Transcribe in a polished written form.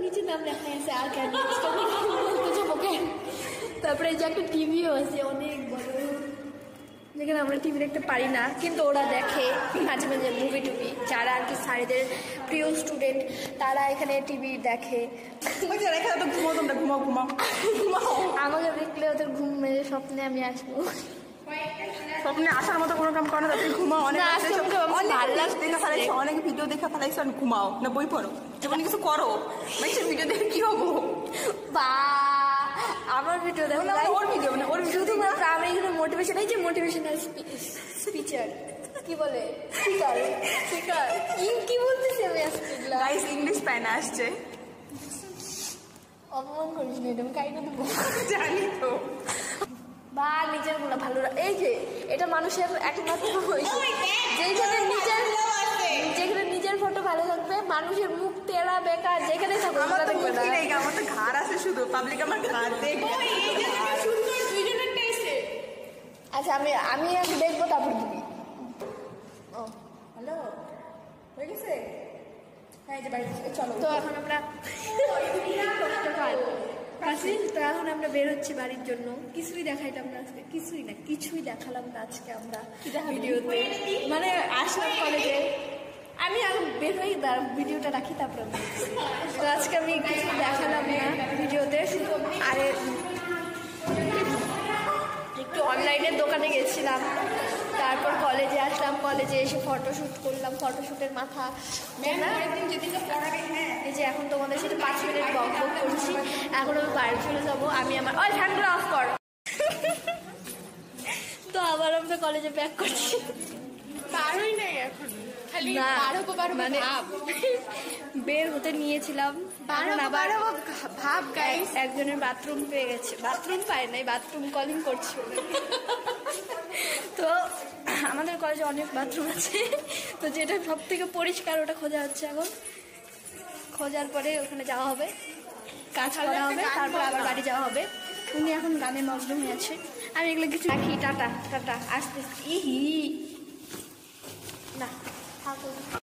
নিচে নাম লেখা আছে আর কেন তারপরে এই যে একটা টিভিও আছে অনেক বড়, যেখানে আমরা টিভি দেখতে পারি না, কিন্তু ওরা দেখে মাঝে মাঝে মুভি টুভি। যারা আর কি স্যারেদের প্রিয় স্টুডেন্ট তারা এখানে টিভি দেখে। আমাকে দেখলে ওদের ঘুম মেরে স্বপ্নে আমি আসবো। স্বপ্নে আসার মতো কোনো কাম করো না, তুমি ঘুমাও। অনেক ভিডিও দেখা ফেলাইছো, আমি ঘুমাও না বই পড়ো, যেমন কিছু করো। ভিডিও দেখে কি হবো? বা আমার ভিডিও দেখো না, ওর ভিডিও মানে ওর শুধুমাত্র আমি এখানে মোটিভেশন, এই যে মোটিভেশনাল স্পিচার কি বলে, স্পিকার স্পিকার কি বলতেছি আমি আজকে। গাইস ইংলিশ প্যান আসছে, অপমান করিস না, এটা আমি কাইনা দেবো। জানি তো। বা নিজের গুলো ভালো, এই যে এটা মানুষের একমাত্র যেখানে নিজের ফটো ভালো থাকবে, মানুষের মুখ তেরা বেকার যেখানে থাকবে। আমার তো ঘাড় আছে শুধু, পাবলিক আমার ঘাড় দেখবে। আচ্ছা আমি দেখবো তারপর দিবি। ও হ্যালো, হয়ে গেছে? হ্যাঁ যে বাড়ি চলো। তো এখন আমরা তো এখন আমরা বের হচ্ছি বাড়ির জন্য। কিছুই দেখাইলাম না আজকে, কিছুই দেখালাম না আজকে আমরা ভিডিওতে, মানে আসলাম কলেজে। আমি এখন বের হই, ভিডিওটা রাখি তারপরে। তো আজকে আমি কিছু দেখালাম না ভিডিওতে, শুধু আরে একটু অনলাইনের দোকানে গেছিলাম, তারপর কলেজে আসলাম, কলেজে এসে ফটোশ্যুট করলাম, ফটোশ্যুটের মাথা এই যে এখন তোমাদের সাথে 5 মিনিট বক করছি। এখন আমি বাড়ি চলে যাবো, আমি আমার ওই ফ্যানগুলো অফ কর। তো আবার আমরা কলেজে ব্যাক করছি, পারোই নাই এখন, খালি মানে বের হতে নিয়েছিলাম। আবার ভাব গাইস, একজনের বাথরুম পেয়ে গেছে, বাথরুম পায় নাই, বাথরুম কলিং করছে। তো আমাদের কলেজে অনেক বাথরুম আছে, তো যেটা সব থেকে পরিষ্কার ওটা খোঁজা হচ্ছে এখন। খোঁজার পরে ওখানে যাওয়া হবে, কাজ করা হবে, তারপর আবার বাড়ি যাওয়া হবে। উনি এখন গানে মগ্ন হয়ে আছে, আমি এগুলো কিছু রাখি। টাটা টাটা, আসতে ইহি না থাকুন।